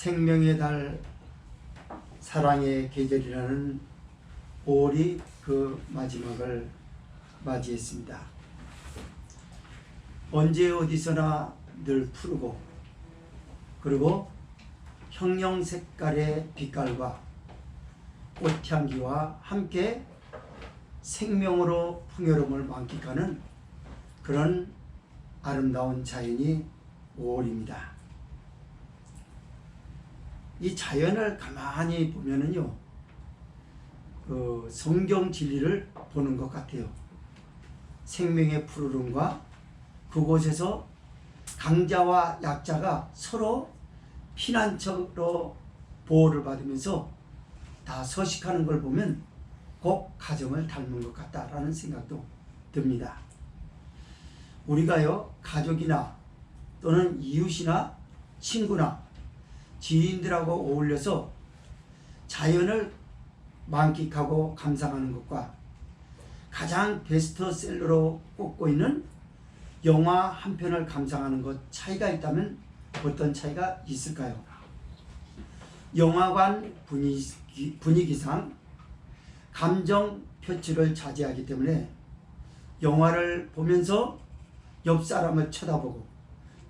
생명의 달 사랑의 계절이라는 5월이 그 마지막을 맞이했습니다. 언제 어디서나 늘 푸르고 그리고 형형 색깔의 빛깔과 꽃향기와 함께 생명으로 풍요로움을 만끽하는 그런 아름다운 자연이 5월입니다. 이 자연을 가만히 보면은요, 그 성경 진리를 보는 것 같아요. 생명의 푸르름과 그곳에서 강자와 약자가 서로 피난처로 보호를 받으면서 다 서식하는 걸 보면 꼭 가정을 닮은 것 같다라는 생각도 듭니다. 우리가요, 가족이나 또는 이웃이나 친구나 지인들하고 어울려서 자연을 만끽하고 감상하는 것과 가장 베스트셀러로 꼽고 있는 영화 한 편을 감상하는 것 차이가 있다면 어떤 차이가 있을까요? 영화관 분위기상 감정 표출을 자제하기 때문에 영화를 보면서 옆 사람을 쳐다보고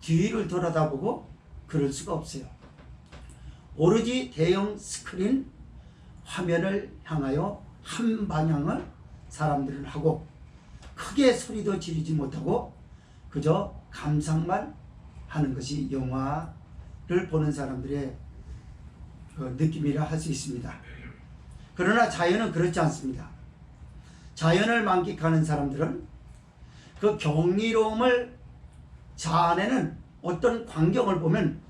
뒤를 돌아다보고 그럴 수가 없어요. 오로지 대형 스크린 화면을 향하여 한 방향을 사람들은 하고 크게 소리도 지르지 못하고 그저 감상만 하는 것이 영화를 보는 사람들의 느낌이라 할 수 있습니다. 그러나 자연은 그렇지 않습니다. 자연을 만끽하는 사람들은 그 경이로움을 자아내는 어떤 광경을 보면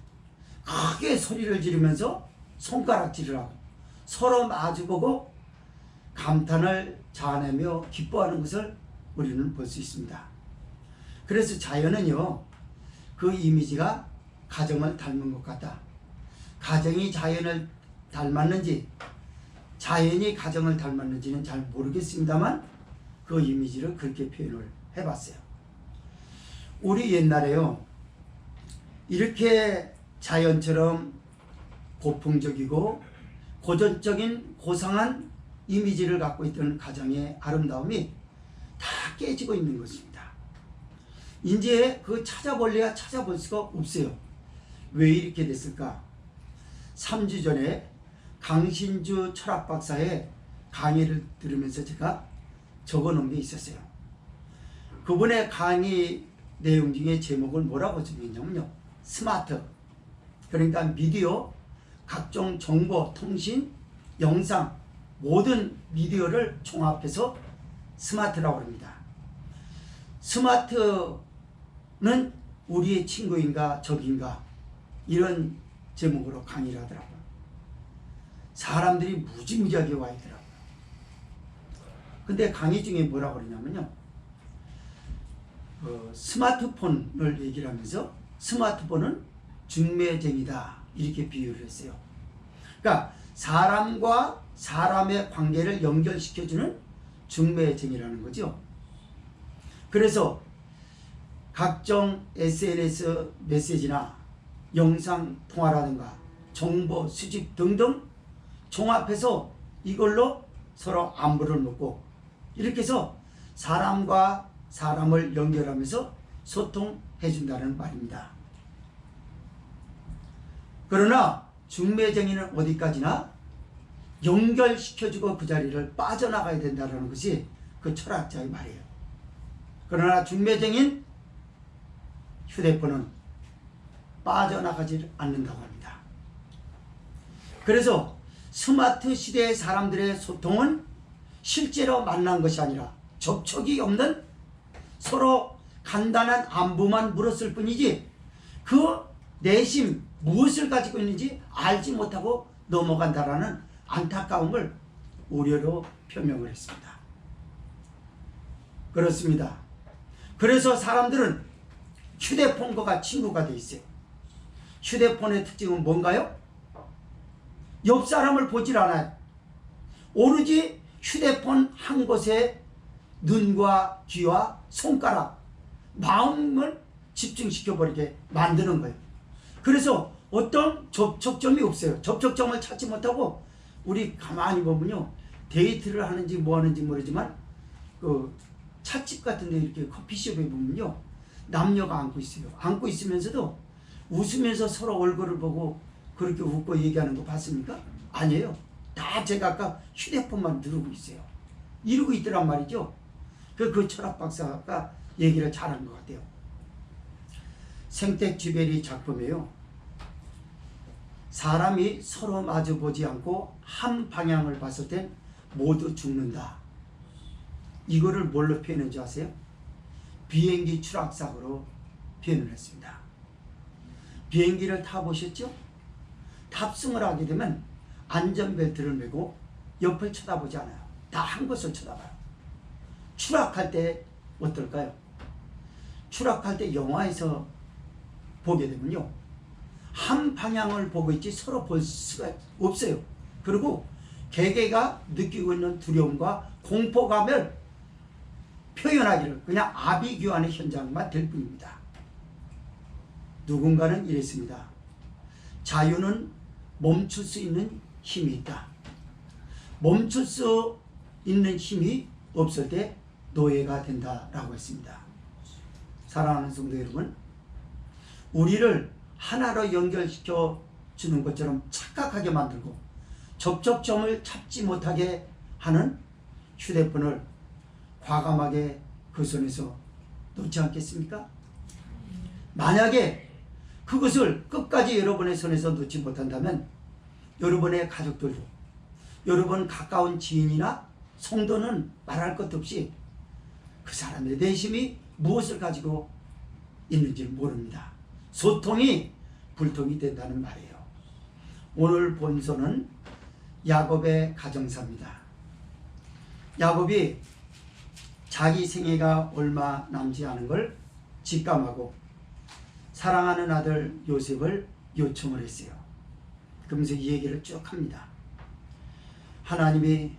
크게 소리를 지르면서 손가락질을 하고 서로 마주보고 감탄을 자아내며 기뻐하는 것을 우리는 볼 수 있습니다. 그래서 자연은요, 그 이미지가 가정을 닮은 것 같다. 가정이 자연을 닮았는지 자연이 가정을 닮았는지는 잘 모르겠습니다만 그 이미지를 그렇게 표현을 해봤어요. 우리 옛날에요, 이렇게 자연처럼 고풍적이고 고전적인 고상한 이미지를 갖고 있던 가정의 아름다움이 다 깨지고 있는 것입니다. 이제 그 찾아볼래야 찾아볼 수가 없어요. 왜 이렇게 됐을까? 3주 전에 강신주 철학박사의 강의를 들으면서 제가 적어놓은 게 있었어요. 그분의 강의 내용 중에 제목을 뭐라고 적었냐면요, 스마트, 그러니까 미디어, 각종 정보, 통신, 영상, 모든 미디어를 종합해서 스마트라고 합니다. 스마트는 우리의 친구인가 적인가 이런 제목으로 강의를 하더라고요. 사람들이 무지무지하게 와 있더라고요. 근데 강의 중에 뭐라고 그러냐면요, 스마트폰을 얘기를 하면서 스마트폰은 중매쟁이다 이렇게 비유를 했어요. 그러니까 사람과 사람의 관계를 연결시켜주는 중매쟁이라는 거죠. 그래서 각종 SNS 메시지나 영상 통화라든가 정보 수집 등등 종합해서 이걸로 서로 안부를 묻고 이렇게 해서 사람과 사람을 연결하면서 소통해 준다는 말입니다. 그러나 중매쟁이는 어디까지나 연결시켜주고 그 자리를 빠져나가야 된다는 것이 그 철학자의 말이에요. 그러나 중매쟁인 휴대폰은 빠져나가지 않는다고 합니다. 그래서 스마트 시대의 사람들의 소통은 실제로 만난 것이 아니라 접촉이 없는 서로 간단한 안부만 물었을 뿐이지 그 내심 무엇을 가지고 있는지 알지 못하고 넘어간다라는 안타까움을 우려로 표명을 했습니다. 그렇습니다. 그래서 사람들은 휴대폰과 친구가 돼 있어요. 휴대폰의 특징은 뭔가요? 옆 사람을 보질 않아요. 오로지 휴대폰 한 곳에 눈과 귀와 손가락, 마음을 집중시켜버리게 만드는 거예요. 그래서 어떤 접촉점이 없어요. 접촉점을 찾지 못하고 우리 가만히 보면요. 데이트를 하는지 뭐 하는지 모르지만 그 찻집 같은 데 이렇게 커피숍에 보면요. 남녀가 앉고 있어요. 앉고 있으면서도 웃으면서 서로 얼굴을 보고 그렇게 웃고 얘기하는 거 봤습니까? 아니에요. 다 제가 아까 휴대폰만 누르고 있어요. 이러고 있더란 말이죠. 그 철학 박사가 얘기를 잘한 것 같아요. 생텍쥐베리 작품이에요. 사람이 서로 마주보지 않고 한 방향을 봤을 땐 모두 죽는다. 이거를 뭘로 표현했는지 아세요? 비행기 추락사고로 표현을 했습니다. 비행기를 타보셨죠? 탑승을 하게 되면 안전벨트를 매고 옆을 쳐다보지 않아요. 다 한 곳을 쳐다봐요. 추락할 때 어떨까요? 추락할 때 영화에서 보게 되면요. 한 방향을 보고 있지 서로 볼 수가 없어요. 그리고 개개가 느끼고 있는 두려움과 공포감을 표현하기를 그냥 아비규환의 현장만 될 뿐입니다. 누군가는 이랬습니다. 자유는 멈출 수 있는 힘이 있다. 멈출 수 있는 힘이 없을 때 노예가 된다라고 했습니다. 사랑하는 성도 여러분, 우리를 하나로 연결시켜 주는 것처럼 착각하게 만들고 접촉점을 찾지 못하게 하는 휴대폰을 과감하게 그 손에서 놓지 않겠습니까? 만약에 그것을 끝까지 여러분의 손에서 놓지 못한다면 여러분의 가족들도, 여러분 가까운 지인이나 성도는 말할 것도 없이 그 사람의 내심이 무엇을 가지고 있는지 모릅니다. 소통이 불통이 된다는 말이에요. 오늘 본서는 야곱의 가정사입니다. 야곱이 자기 생애가 얼마 남지 않은 걸 직감하고 사랑하는 아들 요셉을 요청을 했어요. 그러면서 이 얘기를 쭉 합니다. 하나님이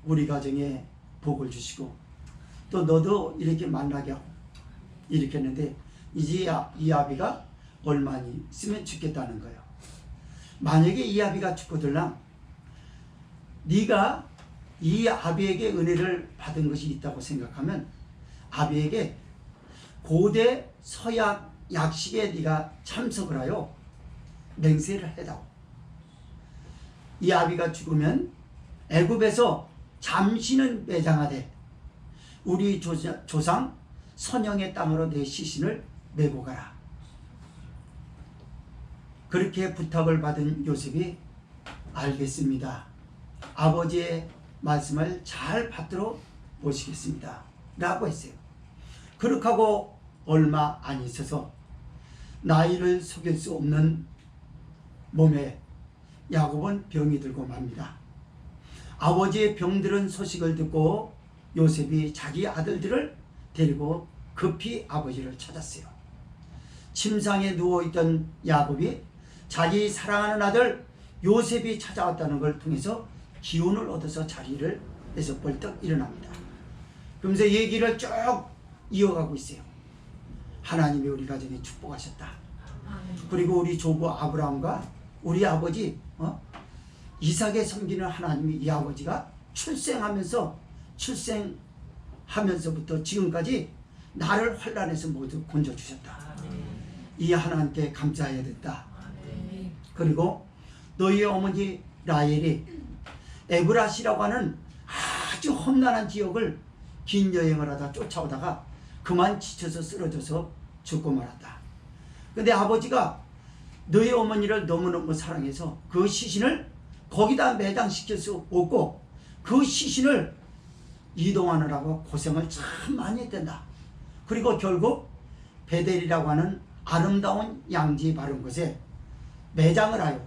우리 가정에 복을 주시고 또 너도 이렇게 만나게 하고 이렇게 했는데 이제 이 아비가 얼마 있으면 죽겠다는 거예요. 만약에 이 아비가 죽거들랑 네가 이 아비에게 은혜를 받은 것이 있다고 생각하면 아비에게 고대 서약 약식에 네가 참석을 하여 맹세를 해다오. 이 아비가 죽으면 애굽에서 잠시는 매장하되 우리 조상 선영의 땅으로 내 시신을 메고 가라. 그렇게 부탁을 받은 요셉이 알겠습니다. 아버지의 말씀을 잘 받들어 보시겠습니다. 라고 했어요. 그렇게 하고 얼마 안 있어서 나이를 속일 수 없는 몸에 야곱은 병이 들고 맙니다. 아버지의 병들은 소식을 듣고 요셉이 자기 아들들을 데리고 급히 아버지를 찾았어요. 침상에 누워있던 야곱이 자기 사랑하는 아들 요셉이 찾아왔다는 걸 통해서 기운을 얻어서 자리를 해서 벌떡 일어납니다. 그러면서 얘기를 쭉 이어가고 있어요. 하나님이 우리 가정에 축복하셨다. 그리고 우리 조부 아브라함과 우리 아버지 이삭에 섬기는 하나님이 이 아버지가 출생하면서부터 지금까지 나를 환난에서 모두 건져주셨다. 이 하나님께 감사해야 된다. 그리고 너희 어머니 라헬이 에브라시라고 하는 아주 험난한 지역을 긴 여행을 하다 쫓아오다가 그만 지쳐서 쓰러져서 죽고 말았다. 근데 아버지가 너희 어머니를 너무너무 사랑해서 그 시신을 거기다 매장시킬 수 없고 그 시신을 이동하느라고 고생을 참 많이 했단다. 그리고 결국 베델이라고 하는 아름다운 양지 바른 곳에 매장을 하여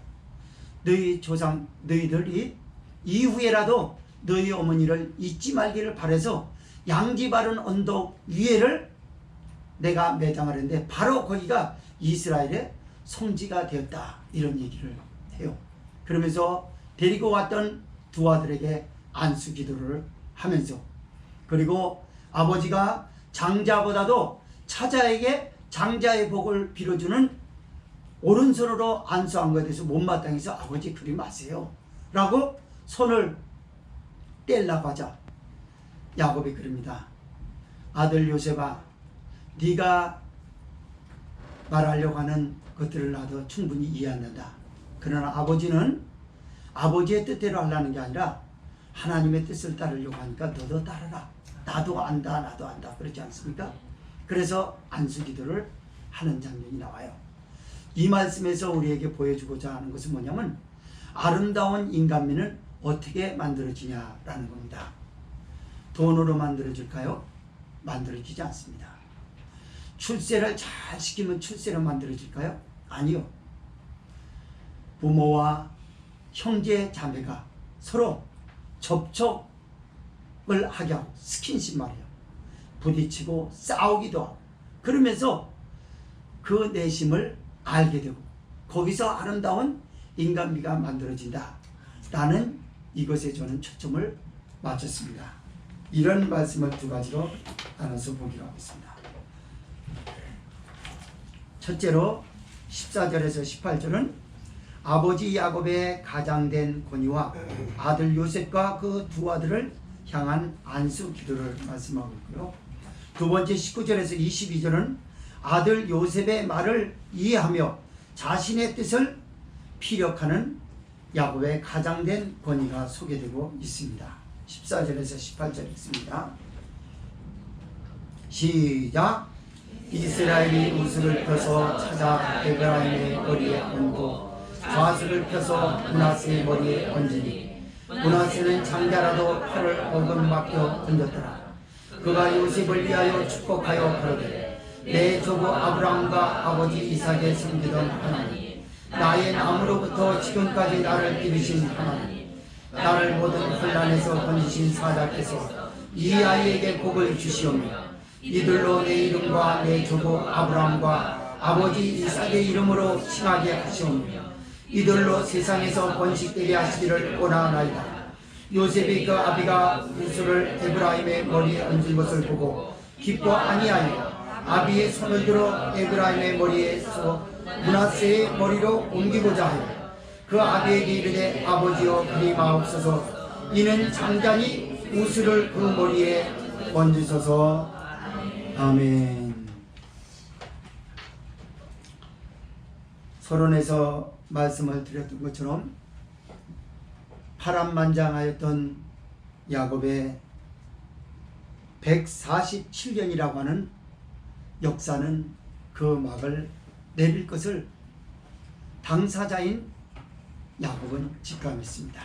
너희 조상 너희들이 이후에라도 너희 어머니를 잊지 말기를 바라서 양지 바른 언덕 위에를 내가 매장을 했는데 바로 거기가 이스라엘의 성지가 되었다. 이런 얘기를 해요. 그러면서 데리고 왔던 두 아들에게 안수 기도를 하면서 그리고 아버지가 장자보다도 차자에게 장자의 복을 빌어주는 오른손으로 안수한 것에 대해서 못마땅해서 아버지 그리 마세요 라고 손을 떼려고 하자 야곱이 그럽니다. 아들 요셉아, 네가 말하려고 하는 것들을 나도 충분히 이해한다. 그러나 아버지는 아버지의 뜻대로 하려는 게 아니라 하나님의 뜻을 따르려고 하니까 너도 따르라. 나도 안다, 나도 안다. 그렇지 않습니까? 그래서 안수기도를 하는 장면이 나와요. 이 말씀에서 우리에게 보여주고자 하는 것은 뭐냐면 아름다운 인간미는 어떻게 만들어지냐라는 겁니다. 돈으로 만들어질까요? 만들어지지 않습니다. 출세를 잘 시키면 출세로 만들어질까요? 아니요. 부모와 형제 자매가 서로 접촉을 하게 하고 스킨십 말이에요. 부딪히고 싸우기도 하고 그러면서 그 내심을 알게 되고 거기서 아름다운 인간미가 만들어진다 라는 이것에 저는 초점을 맞췄습니다. 이런 말씀을 두 가지로 나눠서 보기로 하겠습니다. 첫째로 14절에서 18절은 아버지 야곱의 가장된 권위와 아들 요셉과 그 두 아들을 향한 안수 기도를 말씀하고 있고요. 두 번째 19절에서 22절은 아들 요셉의 말을 이해하며 자신의 뜻을 피력하는 야곱의 가장된 권위가 소개되고 있습니다. 14절에서 18절 있습니다. 시작. 이스라엘이 우스를 펴서 찾아 에브라임의 머리에 얹고 좌수를 펴서 므낫세의 머리에 얹으니 므낫세는 장자라도 팔을 어금맞겨 던졌더라. 그가 요셉을 위하여 축복하여 가로되 내 조부 아브라함과 아버지 이삭에 섬기던 하나님, 나의 나무로부터 지금까지 나를 기르신 하나님, 나를 모든 혼란에서 건지신 사자께서 이 아이에게 복을 주시오며 이들로 내 이름과 내 조부 아브라함과 아버지 이삭의 이름으로 칭하게 하시오며 이들로 세상에서 번식되게 하시기를 원하나이다. 요셉이 그 아비가 우스를 에브라임의 머리에 얹은 것을 보고 기뻐 아니하여 아비의 손을 들어 에브라임의 머리에서 므낫세의 머리로 옮기고자 하여 그 아비에게 이르되 아버지여 그리 마옵소서. 이는 장자니 우스를 그 머리에 얹으소서. 아멘. 서론에서 말씀을 드렸던 것처럼 파란만장하였던 야곱의 147년이라고 하는 역사는 그 막을 내릴 것을 당사자인 야곱은 직감했습니다.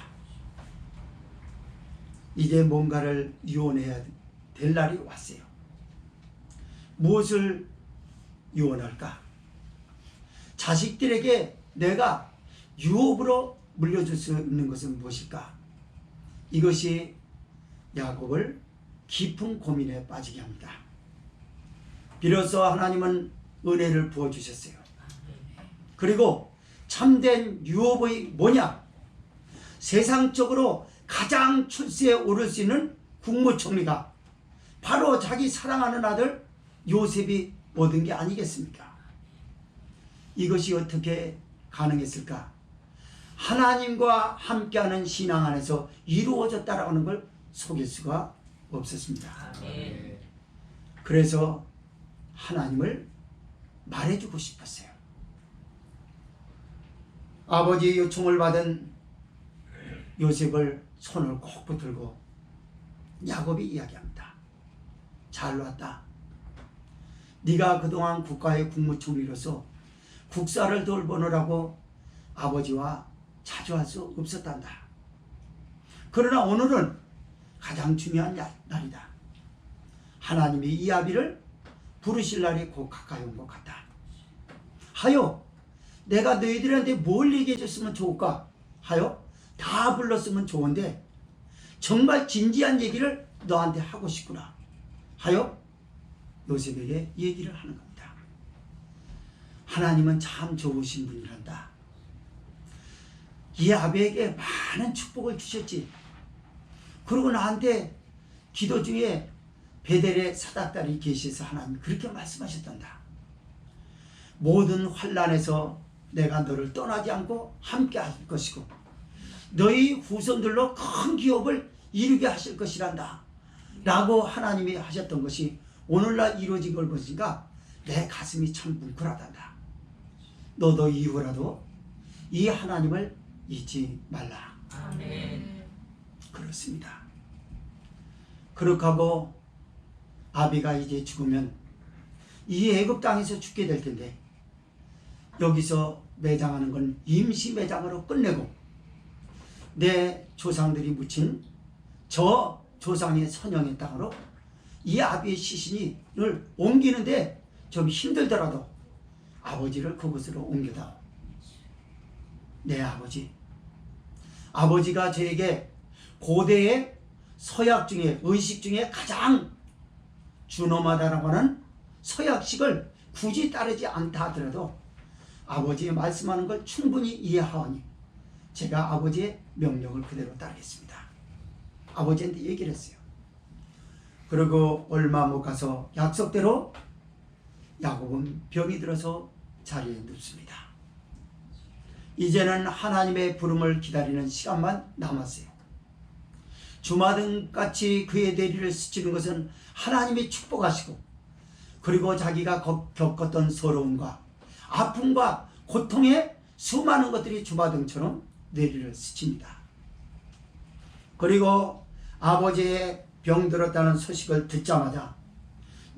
이제 뭔가를 유언해야 될 날이 왔어요. 무엇을 유언할까? 자식들에게 내가 유업으로 물려줄 수 있는 것은 무엇일까? 이것이 야곱을 깊은 고민에 빠지게 합니다. 비로소 하나님은 은혜를 부어주셨어요. 그리고 참된 유업의 뭐냐? 세상적으로 가장 출세에 오를 수 있는 국무총리가 바로 자기 사랑하는 아들 요셉이 얻은 게 아니겠습니까? 이것이 어떻게 가능했을까? 하나님과 함께하는 신앙 안에서 이루어졌다라는 걸 속일 수가 없었습니다. 그래서 하나님을 말해주고 싶었어요. 아버지의 요청을 받은 요셉을 손을 꼭 붙들고 야곱이 이야기합니다. 잘 왔다. 네가 그동안 국가의 국무총리로서 국사를 돌보느라고 아버지와 자주 할 수 없었단다. 그러나 오늘은 가장 중요한 날이다. 하나님이 이 아비를 부르실 날이 곧 가까이 온 것 같다. 하여 내가 너희들한테 뭘 얘기해 줬으면 좋을까? 하여 다 불렀으면 좋은데 정말 진지한 얘기를 너한테 하고 싶구나. 하여 요셉에게 얘기를 하는 겁니다. 하나님은 참 좋으신 분이란다. 이 아비에게 많은 축복을 주셨지. 그리고 나한테 기도 중에 베델의 사닥다리 계시에서 하나님 그렇게 말씀하셨단다. 모든 환난에서 내가 너를 떠나지 않고 함께 할 것이고 너희 후손들로 큰 기업을 이루게 하실 것이란다 라고 하나님이 하셨던 것이 오늘날 이루어진 걸 보니까 내 가슴이 참 뭉클하단다. 너도 이후라도 이 하나님을 잊지 말라. 아멘. 그렇습니다. 그렇게 하고 아비가 이제 죽으면 이 애굽 땅에서 죽게 될 텐데 여기서 매장하는 건 임시 매장으로 끝내고 내 조상들이 묻힌 저 조상의 선영의 땅으로 이 아비의 시신을 옮기는데 좀 힘들더라도 아버지를 그곳으로 옮겨다오. 내 아버지가 저에게 고대의 서약 중에 의식 중에 가장 준엄하다라고 하는 서약식을 굳이 따르지 않다 하더라도 아버지의 말씀하는 걸 충분히 이해하오니 제가 아버지의 명령을 그대로 따르겠습니다. 아버지한테 얘기를 했어요. 그리고 얼마 못 가서 약속대로 야곱은 병이 들어서 자리에 눕습니다. 이제는 하나님의 부름을 기다리는 시간만 남았어요. 주마등같이 그의 대리를 스치는 것은 하나님이 축복하시고 그리고 자기가 겪었던 서러움과 아픔과 고통의 수많은 것들이 주마등처럼 내리를 스칩니다. 그리고 아버지의 병들었다는 소식을 듣자마자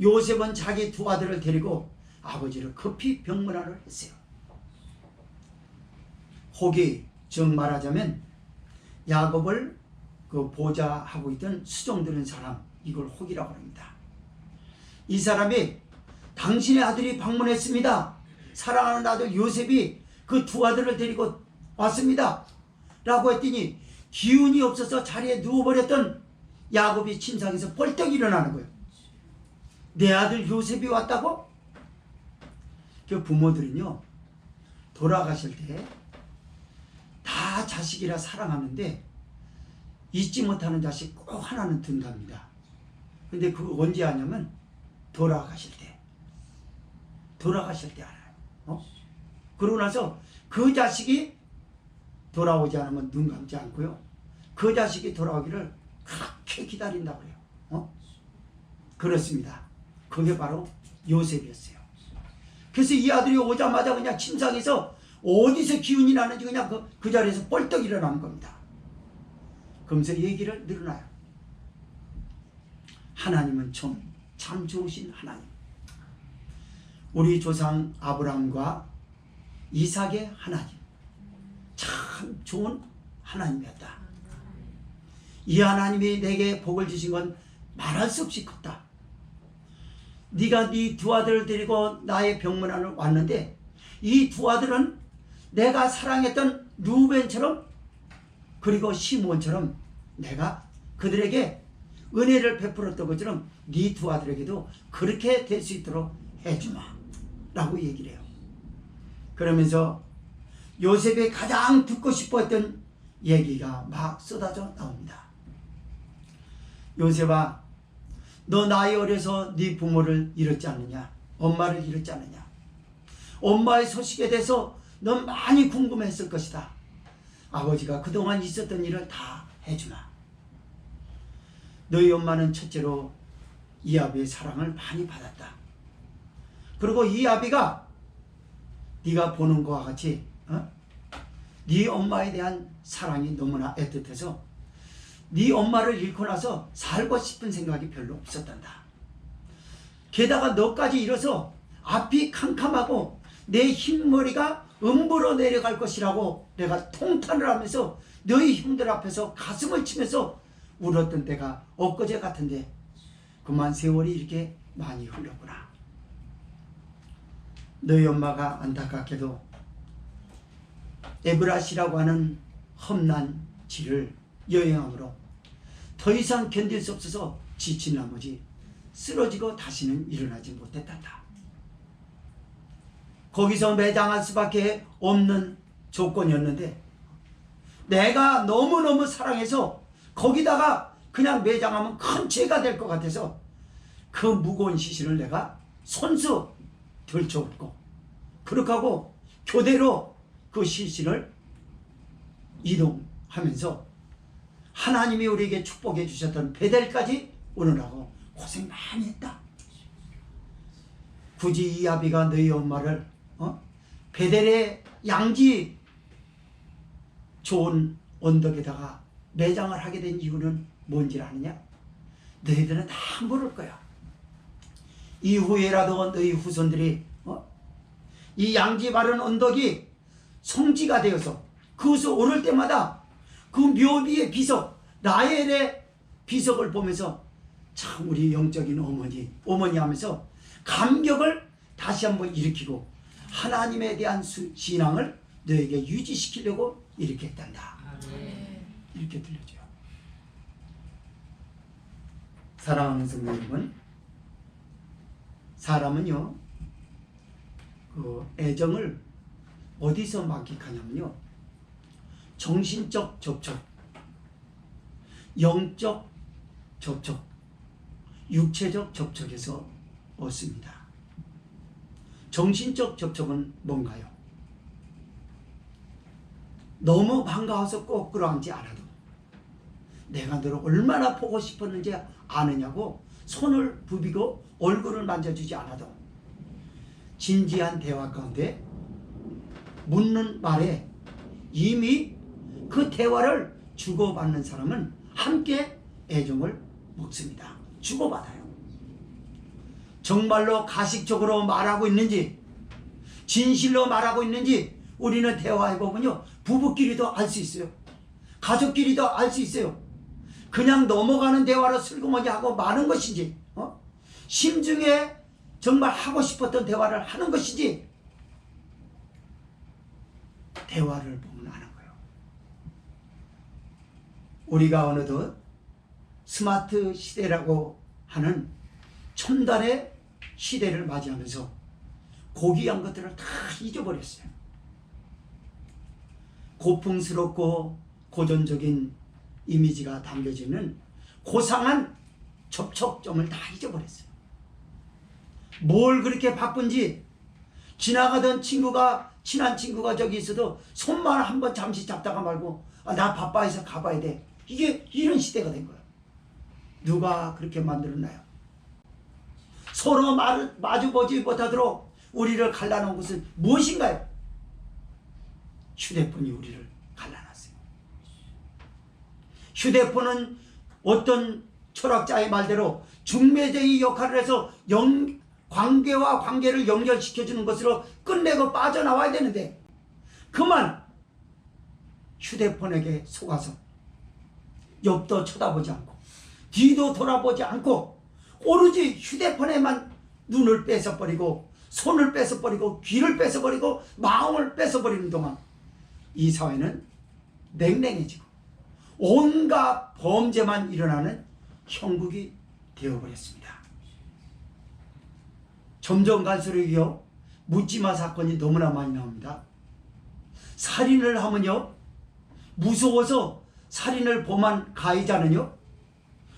요셉은 자기 두 아들을 데리고 아버지를 급히 병문안을 했어요. 혹이 즉 말하자면 야곱을 그 보좌하고 있던 수종드는 사람, 이걸 혹이라고 합니다. 이 사람이 당신의 아들이 방문했습니다. 사랑하는 아들 요셉이 그 두 아들을 데리고 왔습니다 라고 했더니 기운이 없어서 자리에 누워버렸던 야곱이 침상에서 벌떡 일어나는 거예요. 내 아들 요셉이 왔다고? 그 부모들은요 돌아가실 때 다 자식이라 사랑하는데 잊지 못하는 자식 꼭 하나는 둔답니다. 근데 그거 언제 하냐면 돌아가실 때 알아요. 그러고 나서 그 자식이 돌아오지 않으면 눈 감지 않고요. 그 자식이 돌아오기를 그렇게 기다린다고 그래요. 그렇습니다. 그게 바로 요셉이었어요. 그래서 이 아들이 오자마자 그냥 침상에서 어디서 기운이 나는지 그냥 그 자리에서 벌떡 일어나는 겁니다. 그러면서 얘기를 늘어나요. 하나님은 참 좋으신 하나님. 우리 조상 아브라함과 이삭의 하나님. 참 좋은 하나님이었다. 이 하나님이 내게 복을 주신 건 말할 수 없이 컸다. 네가 네 두 아들을 데리고 나의 병문안을 왔는데 이 두 아들은 내가 사랑했던 루벤처럼 그리고 시므온처럼 내가 그들에게 은혜를 베풀었던 것처럼 네 두 아들에게도 그렇게 될 수 있도록 해주마 라고 얘기를 해요. 그러면서 요셉이 가장 듣고 싶었던 얘기가 막 쏟아져 나옵니다. 요셉아, 너 나이 어려서 네 부모를 잃었지 않느냐? 엄마를 잃었지 않느냐? 엄마의 소식에 대해서 넌 많이 궁금했을 것이다. 아버지가 그동안 있었던 일을 다 해주마. 너희 엄마는 첫째로 이 아비의 사랑을 많이 받았다. 그리고 이 아비가 네가 보는 것과 같이 네 엄마에 대한 사랑이 너무나 애틋해서 네 엄마를 잃고 나서 살고 싶은 생각이 별로 없었단다. 게다가 너까지 잃어서 앞이 캄캄하고 내 흰머리가 음부로 내려갈 것이라고 내가 통탄을 하면서 너희 형들 앞에서 가슴을 치면서 울었던 때가 엊그제 같은데 그만 세월이 이렇게 많이 흘렀구나. 너희 엄마가 안타깝게도 에브라시라고 하는 험난 길을 여행함으로 더 이상 견딜 수 없어서 지친 나머지 쓰러지고 다시는 일어나지 못했단다. 거기서 매장할 수밖에 없는 조건이었는데 내가 너무너무 사랑해서 거기다가 그냥 매장하면 큰 죄가 될 것 같아서 그 무거운 시신을 내가 손수 들쳐업고 그렇게 하고 교대로 그 실신을 이동하면서 하나님이 우리에게 축복해 주셨던 베델까지 오느라고 고생 많이 했다. 굳이 이아비가 너희 엄마를 베델의 양지 좋은 언덕에다가 매장을 하게 된 이유는 뭔지 아느냐? 너희들은 다 모를 거야. 이후에라도 너희 후손들이 이 양지 바른 언덕이 성지가 되어서 그것을 오를 때마다 그 묘비의 비석, 라헬의 비석을 보면서 참 우리 영적인 어머니 하면서 감격을 다시 한번 일으키고 하나님에 대한 신앙을 너에게 유지시키려고 이렇게 했단다. 이렇게 들려줘요. 사랑하는 성도 여러분, 사람은요 그 애정을 어디서 만끽하냐면요, 정신적 접촉, 영적 접촉, 육체적 접촉에서 얻습니다. 정신적 접촉은 뭔가요? 너무 반가워서 꼭 끌어안지 않아도 내가 너를 얼마나 보고 싶었는지 아느냐고 손을 부비고 얼굴을 만져주지 않아도 진지한 대화 가운데 묻는 말에 이미 그 대화를 주고받는 사람은 함께 애정을 먹습니다. 주고받아요. 정말로 가식적으로 말하고 있는지 진실로 말하고 있는지 우리는 대화해보면요, 부부끼리도 알 수 있어요. 가족끼리도 알 수 있어요. 그냥 넘어가는 대화로 슬그머니 하고 마는 것인지 심중에 정말 하고 싶었던 대화를 하는 것인지 대화를 보면 아는 거예요. 우리가 어느덧 스마트 시대라고 하는 첨단의 시대를 맞이하면서 고귀한 것들을 다 잊어버렸어요. 고풍스럽고 고전적인 이미지가 담겨지는 고상한 접촉점을 다 잊어버렸어요. 뭘 그렇게 바쁜지 지나가던 친한 친구가 저기 있어도 손만 한번 잠시 잡다가 말고 나 바빠해서 가봐야 돼. 이게 이런 시대가 된 거예요. 누가 그렇게 만들었나요? 서로 마주보지 못하도록 우리를 갈라놓은 것은 무엇인가요? 휴대폰이 우리를 갈라놨어요. 휴대폰은 어떤 철학자의 말대로 중매쟁이 역할을 해서 관계와 관계를 연결시켜주는 것으로 끝내고 빠져나와야 되는데 그만 휴대폰에게 속아서 옆도 쳐다보지 않고 뒤도 돌아보지 않고 오로지 휴대폰에만 눈을 뺏어버리고 손을 뺏어버리고 귀를 뺏어버리고 마음을 뺏어버리는 동안 이 사회는 냉랭해지고 온갖 범죄만 일어나는 형국이 되어버렸습니다. 점점 갈수록요 묻지마 사건이 너무나 많이 나옵니다. 살인을 하면요 무서워서 살인을 범한 가해자는요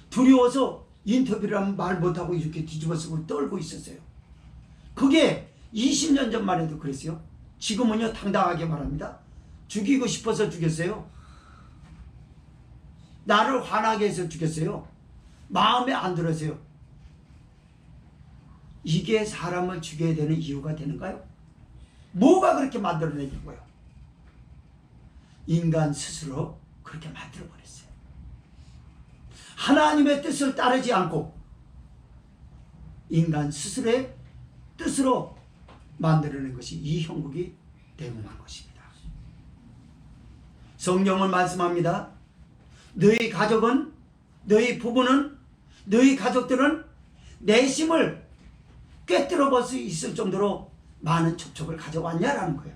두려워서 인터뷰를 하면 말 못하고 이렇게 뒤집어쓰고 떨고 있었어요. 그게 20년 전만 해도 그랬어요. 지금은요 당당하게 말합니다. 죽이고 싶어서 죽였어요. 나를 화나게 해서 죽였어요. 마음에 안 들었어요. 이게 사람을 죽여야 되는 이유가 되는가요? 뭐가 그렇게 만들어내냐고요? 인간 스스로 그렇게 만들어버렸어요. 하나님의 뜻을 따르지 않고 인간 스스로의 뜻으로 만들어낸 것이 이 형국이 대응한 것입니다. 성경은 말씀합니다. 너희 가족은, 너희 부부는, 너희 가족들은 내심을 꿰뚫어 볼 수 있을 정도로 많은 접촉을 가져왔냐라는 거예요.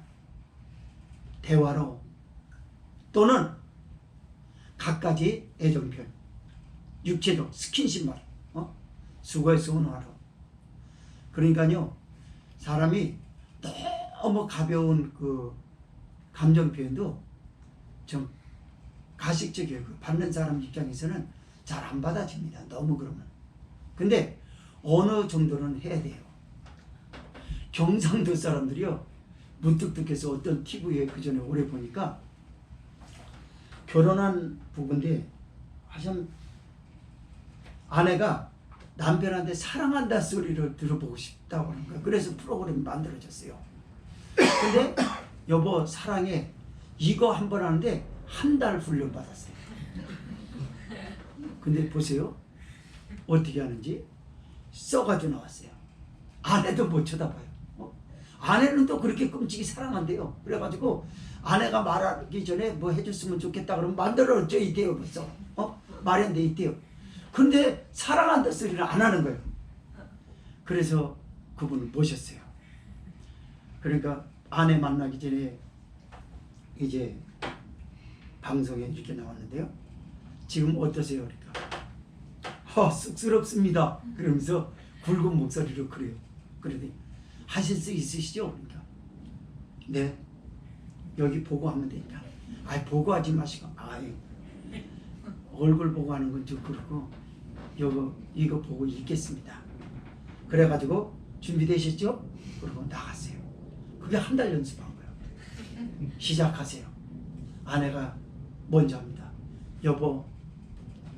대화로 또는 갖가지 애정 표현, 육체적 스킨십만, 수고해서 운하로. 그러니까요, 사람이 너무 가벼운 그 감정 표현도 좀 가식적이에요. 받는 사람 입장에서는 잘 안 받아집니다. 너무 그러면. 근데 어느 정도는 해야 돼요. 경상도 사람들이요, 문득득해서 어떤 TV에 그 전에 오래 보니까 결혼한 부부인데 하여튼 아내가 남편한테 사랑한다 소리를 들어보고 싶다고 하는 거야. 그래서 프로그램이 만들어졌어요. 근데 여보 사랑해 이거 한 번 하는데 한 달 훈련 받았어요. 근데 보세요. 어떻게 하는지 써가지고 나왔어요. 아내도 못 쳐다봐요. 아내는 또 그렇게 끔찍이 사랑한대요. 그래가지고 아내가 말하기 전에 뭐 해줬으면 좋겠다 그러면 만들어져 있대요. 벌써 마련돼 있대요. 근데 사랑한다 소리를 안 하는 거예요. 그래서 그분을 모셨어요. 그러니까 아내 만나기 전에 이제 방송에 이렇게 나왔는데요. 지금 어떠세요? 그러니까 쑥스럽습니다. 그러면서 굵은 목소리로 그래요. 그러더니 하실 수 있으시죠? 그러니까 네 여기 보고 하면 되니까 보고하지 마시고 얼굴 보고 하는 건 좀 그렇고 이거 보고 읽겠습니다. 그래가지고 준비되셨죠? 그러고 나갔어요. 그게 한 달 연습한 거예요. 시작하세요. 아내가 먼저 합니다. 여보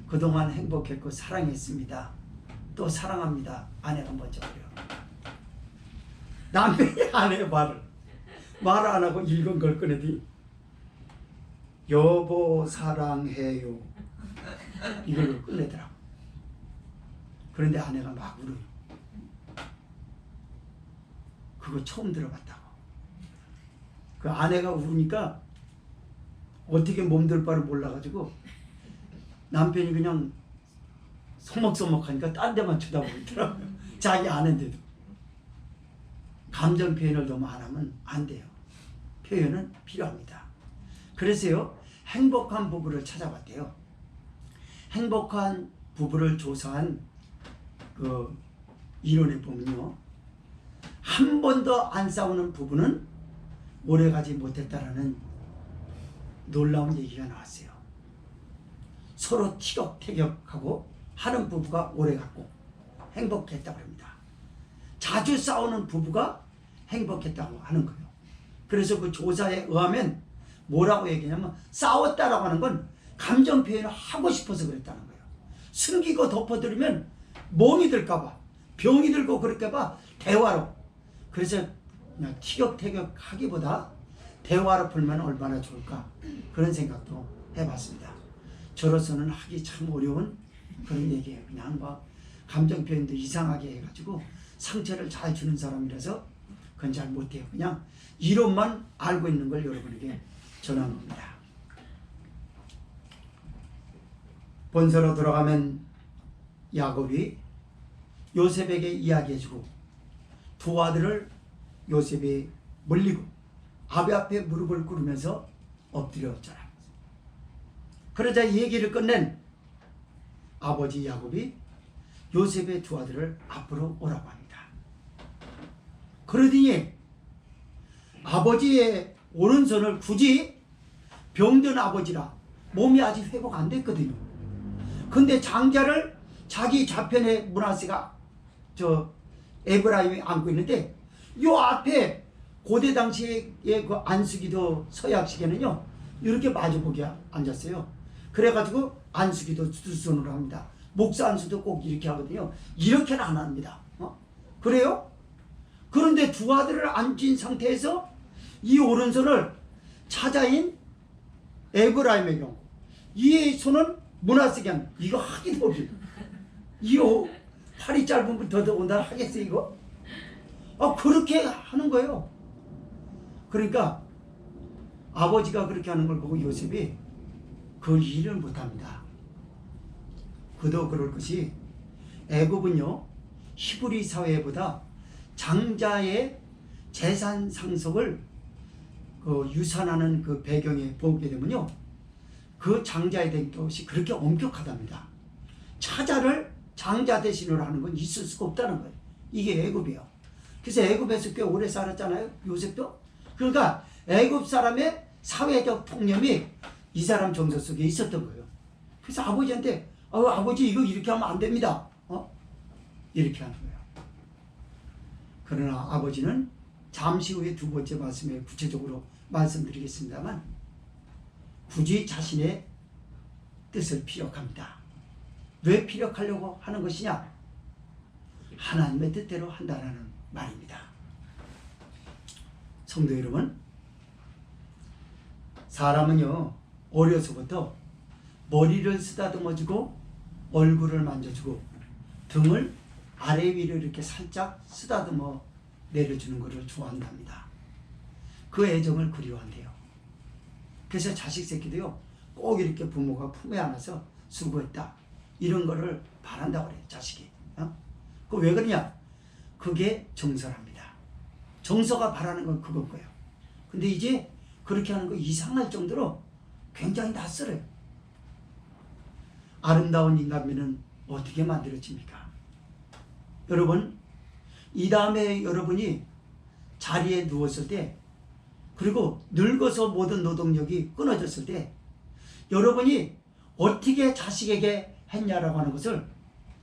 그동안 행복했고 사랑했습니다. 또 사랑합니다. 아내가 먼저 그래요. 남편이 아내의 말을 안 하고 읽은 걸 꺼내더니 여보 사랑해요 이걸로 끝내더라고. 그런데 아내가 막 울어요. 그거 처음 들어봤다고. 그 아내가 울으니까 어떻게 몸둘 바를 몰라가지고 남편이 그냥 서먹서먹하니까 딴 데만 쳐다보고 있더라고요. 자기 아내인데도. 감정 표현을 너무 안 하면 안 돼요. 표현은 필요합니다. 그래서요 행복한 부부를 찾아봤대요. 행복한 부부를 조사한 그 이론에 보면요 한 번도 안 싸우는 부부는 오래가지 못했다라는 놀라운 얘기가 나왔어요. 서로 티격태격하고 하는 부부가 오래갔고 행복했다고 합니다. 자주 싸우는 부부가 행복했다고 하는 거예요. 그래서 그 조사에 의하면 뭐라고 얘기하냐면 싸웠다라고 하는 건 감정 표현을 하고 싶어서 그랬다는 거예요. 숨기고 덮어두면 몸이 들까봐 병이 들고 그럴까봐 대화로. 그래서 그냥 티격태격 하기보다 대화로 풀면 얼마나 좋을까 그런 생각도 해봤습니다. 저로서는 하기 참 어려운 그런 얘기예요. 그냥 뭐 감정 표현도 이상하게 해가지고 상처를 잘 주는 사람이라서 그건 잘 못해요. 그냥 이론만 알고 있는 걸 여러분에게 전한 겁니다. 본서로 돌아가면 야곱이 요셉에게 이야기해주고 두 아들을 요셉이 물리고 아비 앞에 무릎을 꿇으면서 엎드렸잖아. 그러자 얘기를 끝낸 아버지 야곱이 요셉의 두 아들을 앞으로 오라고 합니다. 그러더니 아버지의 오른손을 굳이 병든 아버지라 몸이 아직 회복 안 됐거든요. 근데 장자를 자기 좌편에 므낫세가 에브라임이 안고 있는데 요 앞에 고대 당시의 그 안수기도 서약식에는요 이렇게 마주보게 앉았어요. 그래가지고 안수기도 두 손으로 합니다. 목사 안수도 꼭 이렇게 하거든요. 이렇게는 안 합니다. 그래요? 그런데 두 아들을 앉은 상태에서 이 오른손을 차자인 에브라임의 경우 이 손은 므낫세게 합니다. 이거 하기도 없어요. 이거 팔이 짧은 분 더더군다나 하겠어요 이거? 그렇게 하는 거예요. 그러니까 아버지가 그렇게 하는 걸 보고 요셉이 그 일을 못합니다. 그도 그럴 것이 애굽은요 히브리 사회보다 장자의 재산 상속을 유산하는 그 배경에 보게 되면요 그 장자에 대한 것이 그렇게 엄격하답니다. 차자를 장자 대신으로 하는 건 있을 수가 없다는 거예요. 이게 애굽이에요. 그래서 애굽에서 꽤 오래 살았잖아요. 요셉도. 그러니까 애굽 사람의 사회적 통념이 이 사람 정서 속에 있었던 거예요. 그래서 아버지한테 아버지 이거 이렇게 하면 안 됩니다. 이렇게 하는 거예요. 그러나 아버지는 잠시 후에 두 번째 말씀에 구체적으로 말씀드리겠습니다만 굳이 자신의 뜻을 피력합니다. 왜 피력하려고 하는 것이냐? 하나님의 뜻대로 한다는 말입니다. 성도 여러분, 사람은요 어려서부터 머리를 쓰다듬어주고 얼굴을 만져주고 등을 아래 위로 이렇게 살짝 쓰다듬어 내려주는 것을 좋아한답니다. 그 애정을 그리워한대요. 그래서 자식 새끼도요 꼭 이렇게 부모가 품에 안아서 수고했다 이런 거를 바란다고 그래요. 자식이. 그 왜 그러냐? 그게 정서랍니다. 정서가 바라는 건 그건 거예요. 근데 이제 그렇게 하는 거 이상할 정도로 굉장히 낯설어요. 아름다운 인간미는 어떻게 만들어집니까? 여러분, 이 다음에 여러분이 자리에 누웠을 때, 그리고 늙어서 모든 노동력이 끊어졌을 때 여러분이 어떻게 자식에게 했냐라고 하는 것을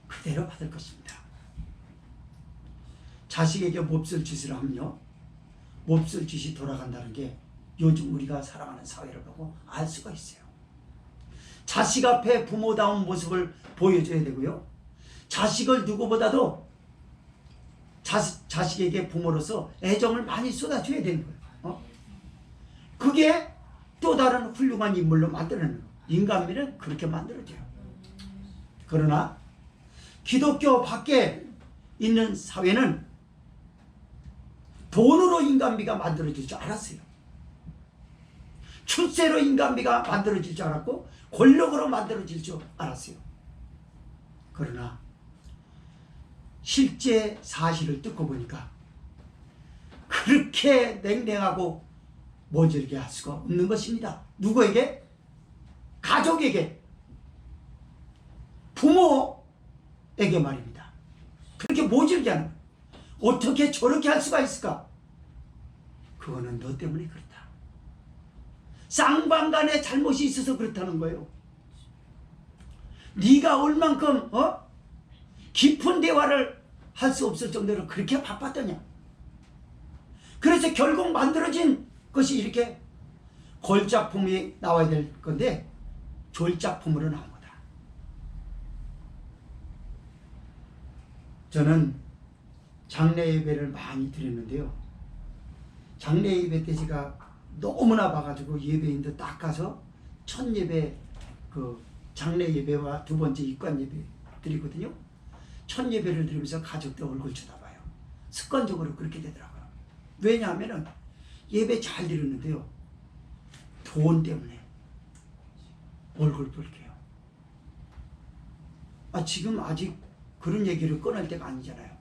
그대로 받을 것입니다. 자식에게 몹쓸 짓을 하면요 몹쓸 짓이 돌아간다는 게 요즘 우리가 살아가는 사회를 보고 알 수가 있어요. 자식 앞에 부모다운 모습을 보여줘야 되고요, 자식을 누구보다도 자식에게 부모로서 애정을 많이 쏟아줘야 되는 거예요. 그게 또 다른 훌륭한 인물로 만들어내는 거예요. 인간미는 그렇게 만들어져요. 그러나 기독교 밖에 있는 사회는 돈으로 인간미가 만들어질 줄 알았어요. 출세로 인간미가 만들어질 줄 알았고 권력으로 만들어질 줄 알았어요. 그러나 실제 사실을 듣고 보니까 그렇게 냉랭하고 모질게 할 수가 없는 것입니다. 누구에게? 가족에게, 부모에게 말입니다. 그렇게 모질게 하는 거예요. 어떻게 저렇게 할 수가 있을까? 그거는 너 때문에 그렇다. 쌍방간에 잘못이 있어서 그렇다는 거예요. 네가 얼만큼 깊은 대화를 할 수 없을 정도로 그렇게 바빴더냐. 그래서 결국 만들어진 것이 이렇게 걸작품이 나와야 될 건데 졸작품으로 나온 거다. 저는 장례 예배를 많이 드렸는데요, 장례 예배 때 제가 너무나 봐가지고 예배인도 딱 가서 첫 예배 그 장례 예배와 두 번째 입관 예배 드리거든요. 첫 예배를 드리면서 가족들 얼굴 쳐다봐요. 습관적으로 그렇게 되더라고요. 왜냐하면 예배 잘 드렸는데요, 돈 때문에 얼굴 붉게요. 지금 아직 그런 얘기를 꺼낼 때가 아니잖아요.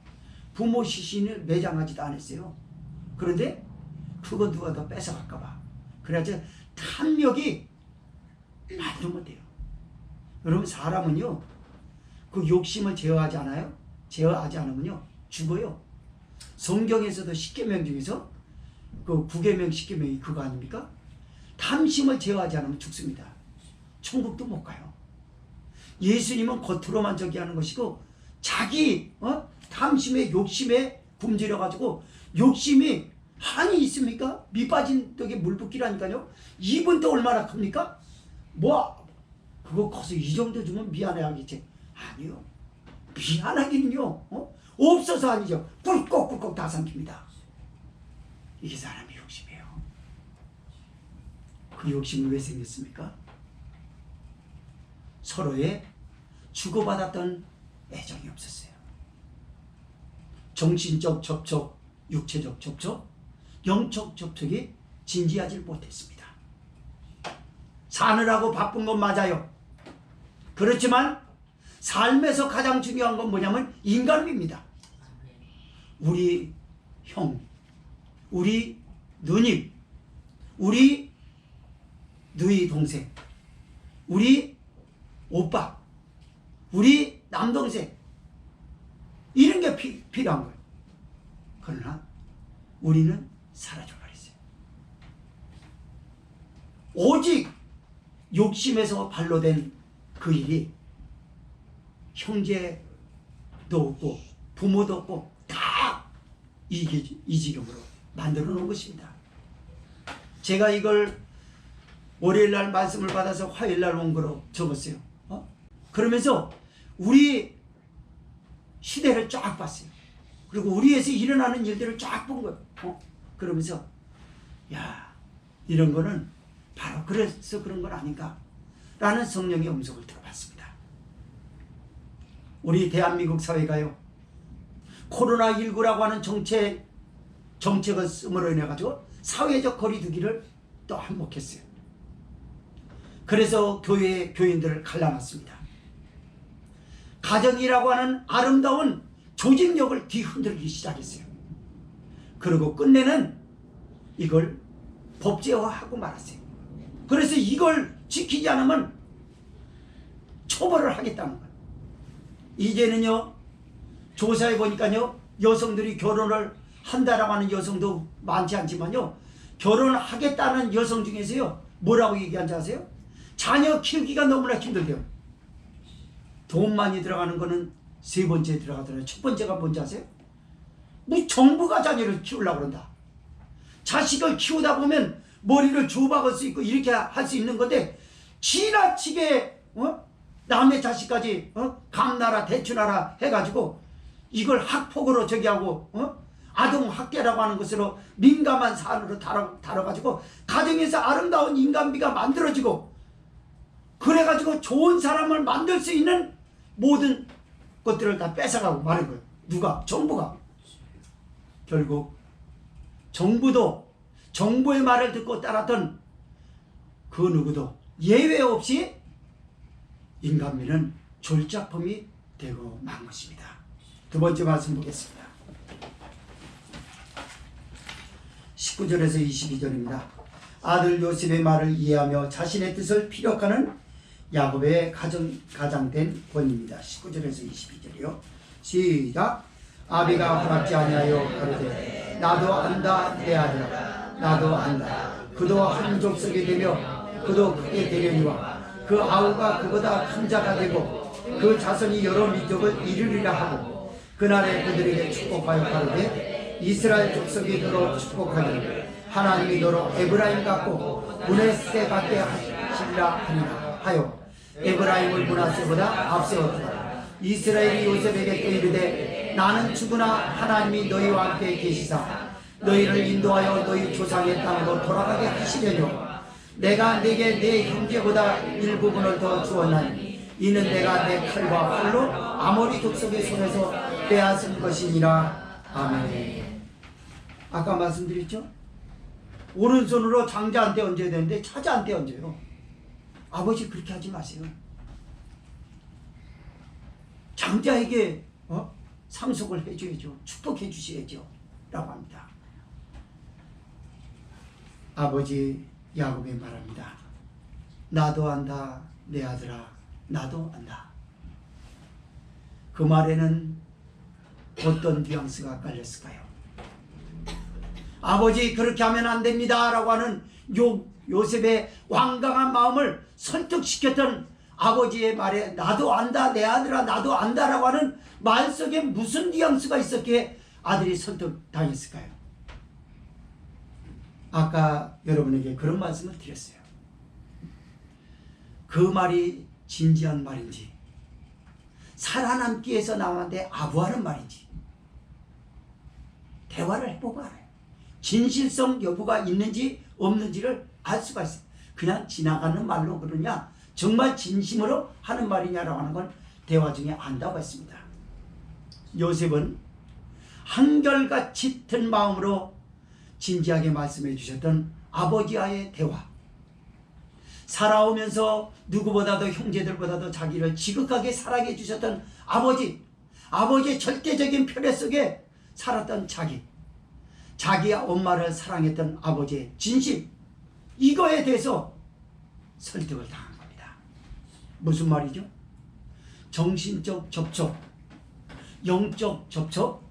부모 시신을 매장하지도 않았어요. 그런데 그거 누가 더 뺏어갈까봐. 그래서 탐욕이 말도 못해요. 여러분, 사람은요 그 욕심을 제어하지 않아요? 제어하지 않으면요 죽어요. 성경에서도 10계명 중에서 그 9계명 10계명이 그거 아닙니까? 탐심을 제어하지 않으면 죽습니다. 천국도 못 가요. 예수님은 겉으로만 저기 하는 것이고 자기 탐심에 욕심에 굶주려 가지고, 욕심이 한이 있습니까? 밑 빠진 떡에 물 붓기라니까요. 입은 또 얼마나 큽니까? 그거 커서 이 정도 주면 미안해 하겠지. 아니요, 미안하기는요 없어서 아니죠. 꿀꺽꿀꺽 다 삼킵니다. 이게 사람의 욕심이에요. 그 욕심은 왜 생겼습니까? 서로의 주고받았던 애정이 없었어요. 정신적 접촉, 육체적 접촉, 영적 접촉이 진지하지 못했습니다. 사느라고 바쁜 건 맞아요. 그렇지만 삶에서 가장 중요한 건 뭐냐면 인간입니다. 우리 형, 우리 누님, 우리 누이 동생, 우리 오빠, 우리 남동생, 이런 게 필요한 거예요. 그러나 우리는 사라져버렸어요. 오직 욕심에서 발로 된 그 일이 형제도 없고 부모도 없고 다 이 지경으로 만들어 놓은 것입니다. 제가 이걸 월요일날 말씀을 받아서 화요일날 온 거로 적었어요. 그러면서 우리 시대를 쫙 봤어요. 그리고 우리에서 일어나는 일들을 쫙 본 거예요. 그러면서 야, 이런 거는 바로 그래서 그런 건 아닌가 라는 성령의 음성을 들어봤습니다. 우리 대한민국 사회가요, 코로나19라고 하는 정책을 쓰므로 인해 가지고 사회적 거리두기를 또 한몫했어요. 그래서 교회 교인들을 갈라놨습니다. 가정이라고 하는 아름다운 조직력을 뒤흔들기 시작했어요. 그리고 끝내는 이걸 법제화하고 말았어요. 그래서 이걸 지키지 않으면 처벌을 하겠다는 거예요. 이제는요, 조사해 보니까요, 여성들이 결혼을 한다라고 하는 여성도 많지 않지만요, 결혼하겠다는 여성 중에서요, 뭐라고 얘기한지 아세요? 자녀 키우기가 너무나 힘들대요. 돈 많이 들어가는 거는 세 번째 들어가더라고요. 첫 번째가 뭔지 아세요? 뭐 정부가 자녀를 키우려고 그런다. 자식을 키우다 보면 머리를 주워박을 수 있고 이렇게 할 수 있는 건데, 지나치게 남의 자식까지 감나라 대추나라 해가지고 이걸 학폭으로 저기하고 아동학대라고 하는 것으로 민감한 사안으로 다뤄가지고 가정에서 아름다운 인간비가 만들어지고, 그래가지고 좋은 사람을 만들 수 있는 모든 것들을 다 뺏어가고 마는 거예요. 누가? 정부가. 결국 정부도, 정부의 말을 듣고 따랐던 그 누구도 예외 없이 인간미는 졸작품이 되고 만 것입니다. 두 번째 말씀 보겠습니다. 19절에서 22절입니다. 아들 요셉의 말을 이해하며 자신의 뜻을 피력하는 야곱의 가장된 권입니다. 19절에서 22절이요. 시작. 아비가 허락지 아니하여 가로되 나도 안다 내 아들아 나도 안다. 그도 한 족속이 되며 그도 크게 되려니와 그 아우가 그보다 큰 자가 되고 그 자손이 여러 민족을 이루리라 하고, 그날에 그들에게 축복하여 가로되 이스라엘 족속이 너로 축복하니 하나님이 너로 에브라임 같고 므낫세 같게 하시리라 하니라 하여 에브라임을 므낫세보다 앞세웠다. 이스라엘이 요셉에게 또 이르되 나는 죽으나 하나님이 너희와 함께 계시사 너희를 인도하여 너희 조상의 땅으로 돌아가게 하시려뇨. 내가 네게 네 형제보다 일부분을 더 주었나니 이는 내가 내 칼과 활로 아모리 족속의 손에서 빼앗은 것이니라. 아멘. 아까 말씀드렸죠? 오른손으로 장자한테 얹어야 되는데 차자한테 얹어요. 아버지 그렇게 하지 마세요. 장자에게 상속을 해줘야죠. 축복해 주셔야죠 라고 합니다. 아버지 야곱이 말합니다. 나도 안다 내 아들아 나도 안다. 그 말에는 어떤 뉘앙스가 깔렸을까요? 아버지 그렇게 하면 안 됩니다 라고 하는 요셉의 완강한 마음을 설득시켰던 아버지의 말에 나도 안다 내 아들아 나도 안다 라고 하는 말 속에 무슨 뉘앙스가 있었기에 아들이 설득당했을까요? 아까 여러분에게 그런 말씀을 드렸어요. 그 말이 진지한 말인지 살아남기 위해서 나한테 아부하는 말인지 대화를 해보고 알아요. 진실성 여부가 있는지 없는지를 알 수가 있어요. 그냥 지나가는 말로 그러냐 정말 진심으로 하는 말이냐라고 하는 건 대화 중에 안다고 했습니다. 요셉은 한결같이 튼 마음으로 진지하게 말씀해 주셨던 아버지와의 대화, 살아오면서 누구보다도 형제들보다도 자기를 지극하게 사랑해 주셨던 아버지의 절대적인 편애 속에 살았던 자기의 엄마를 사랑했던 아버지의 진심, 이거에 대해서 설득을 당한 겁니다. 무슨 말이죠? 정신적 접촉, 영적 접촉,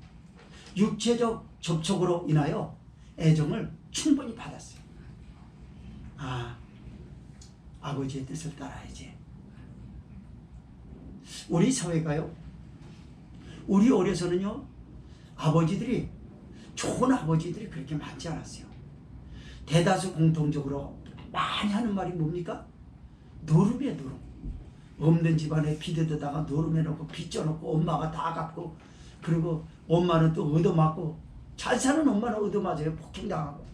육체적 접촉으로 인하여 애정을 충분히 받았어요. 아버지의 뜻을 따라야지. 우리 사회가요, 우리 어려서는요, 아버지들이 좋은 아버지들이 그렇게 많지 않았어요. 대다수 공통적으로 많이 하는 말이 뭡니까? 노름이에요, 노름. 없는 집안에 비대다가 노름해놓고 빚져놓고 엄마가 다 갚고, 그리고 엄마는 또 얻어맞고, 잘 사는 엄마는 얻어맞아요. 폭행당하고.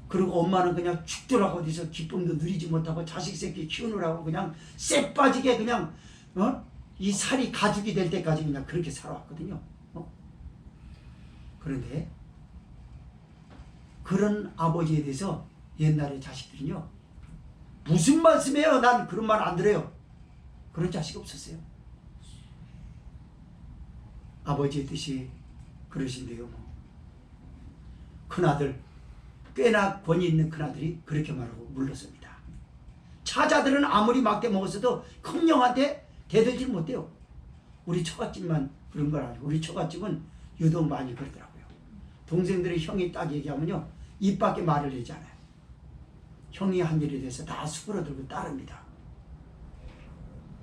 그리고 엄마는 그냥 죽더라고 어디서 기쁨도 누리지 못하고 자식 새끼 키우느라고 그냥 쎄 빠지게 그냥 이 살이 가죽이 될 때까지 그냥 그렇게 살아왔거든요. 그런데 그런 아버지에 대해서 옛날에 자식들은요, 무슨 말씀이에요? 난 그런 말 안 들어요. 그런 자식 없었어요. 아버지의 뜻이 그러신데요. 큰아들, 꽤나 권위 있는 큰아들이 그렇게 말하고 물러섭니다. 차자들은 아무리 맞게 먹었어도 큰 형한테 대들지 못해요. 우리 처갓집만 그런 건 아니고 우리 처갓집은 유독 많이 그러더라고요. 동생들의 형이 딱 얘기하면요, 입 밖에 말을 내지 않아요. 형이 한 일에 대해서 다 수그러들고 따릅니다.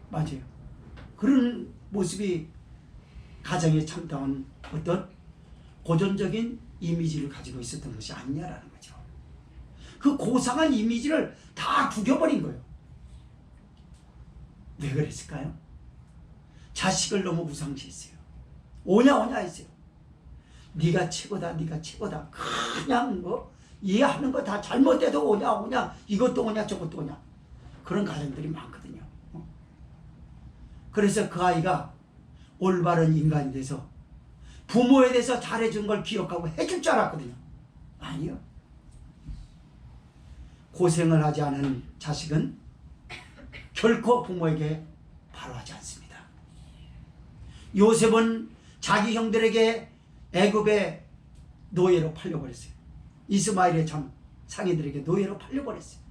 맞아요. 그런 모습이 가정에 참다운 어떤 고전적인 이미지를 가지고 있었던 것이 아니냐라는 거죠. 그 고상한 이미지를 다 구겨버린 거예요. 왜 그랬을까요? 자식을 너무 우상시했어요. 오냐 오냐 했어요. 네가 최고다, 네가 최고다. 그냥 이해하는 거 다 잘못돼도 오냐 오냐, 이것도 오냐 저것도 오냐. 그런 가정들이 많거든요. 그래서 그 아이가 올바른 인간이 돼서 부모에 대해서 잘해준 걸 기억하고 해줄 줄 알았거든요. 아니요. 고생을 하지 않은 자식은 결코 부모에게 바로하지 않습니다. 요셉은 자기 형들에게 애굽의 노예로 팔려버렸어요. 이스마엘의 참 상인들에게 노예로 팔려버렸어요.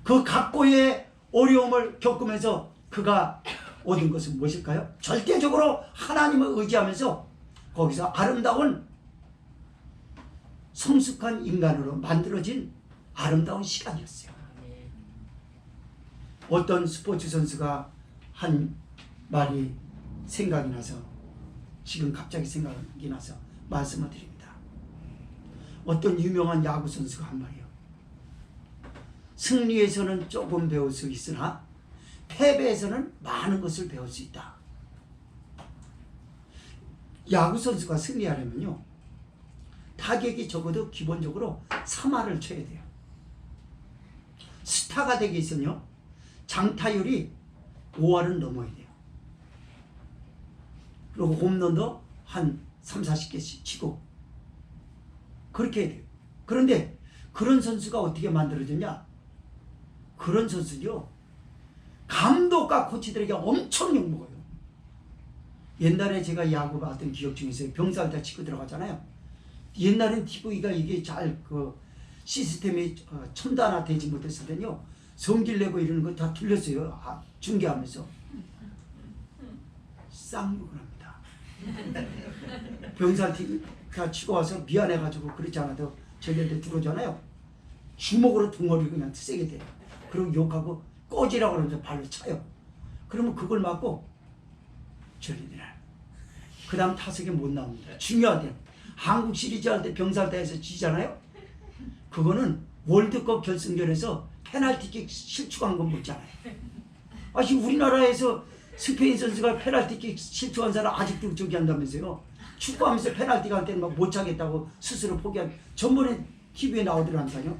그 각고의 어려움을 겪으면서 그가 얻은 것은 무엇일까요? 절대적으로 하나님을 의지하면서 거기서 아름다운 성숙한 인간으로 만들어진 아름다운 시간이었어요. 어떤 스포츠 선수가 한 말이 생각이 나서 지금 갑자기 생각이 나서 말씀을 드립니다. 어떤 유명한 야구 선수가 한 말이에요. 승리에서는 조금 배울 수 있으나 패배에서는 많은 것을 배울 수 있다. 야구 선수가 승리하려면요, 타격이 적어도 기본적으로 3할을 쳐야 돼요. 스타가 되기 위해서는요, 장타율이 5할은 넘어야 돼요. 그리고 홈런도 한 3, 40개씩 치고 그렇게 해야 돼요. 그런데 그런 선수가 어떻게 만들어졌냐? 그런 선수요, 감독과 코치들에게 엄청 욕먹어요. 옛날에 제가 야구 봤던 기억 중에서 병살타 치고 들어가잖아요. 옛날엔 TV가 이게 잘 시스템이 첨단화 되지 못했을 때는요, 성질 내고 이러는 거 다 틀렸어요. 중계하면서 쌍욕을 합니다. 병살타 치고 와서 미안해가지고 그렇지 않아도 저희한테 들어오잖아요. 주먹으로 둥어리를 그냥 세게 돼요. 그리고 욕하고 꺼지라고 그러면서 발로 차요. 그러면 그걸 맞고 저리들아. 그 다음 타석에 못 나옵니다. 중요하대요. 한국 시리즈 할 때 병살타에서 지잖아요. 그거는 월드컵 결승전에서 페널티킥 실축한 건 묻잖아요. 아직 우리나라에서 스페인 선수가 페널티킥 실축한 사람 아직도 저기 한다면서요. 축구하면서 페널티 갈 때는 막 못 차겠다고 스스로 포기한, 전번에 TV에 나오더라니까요.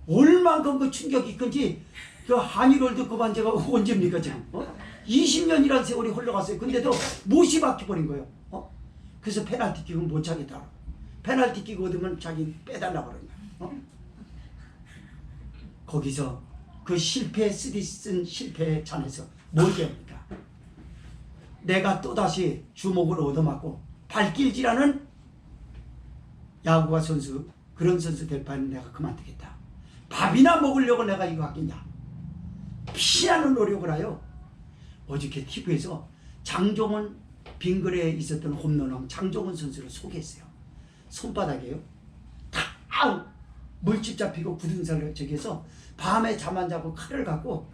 얼만큼 그 충격이 큰지. 그 한일 월드컵 한 제가 언제입니까 지금? 20년이라는 세월이 흘러갔어요. 근데도 못이 박혀버린 거예요. 그래서 페널티킥은 못 차겠다. 페널티킥 얻으면 자기 빼달라고 그러는 거예요. 거기서 그 실패, 쓰디쓴 실패에 찬해서 뭘 배웁니까? 내가 또다시 주목을 얻어맞고 발길질하는 야구가 선수, 그런 선수 될 바에는 내가 그만두겠다. 밥이나 먹으려고 내가 이거 하겠냐. 피하는 노력을 하여 어저께 TV에서 장종원 빙글에 있었던 홈런왕 장종원 선수를 소개했어요. 손바닥에요, 탁 물집 잡히고 굳은 살을 저기서 밤에 잠 안 자고 칼을 갖고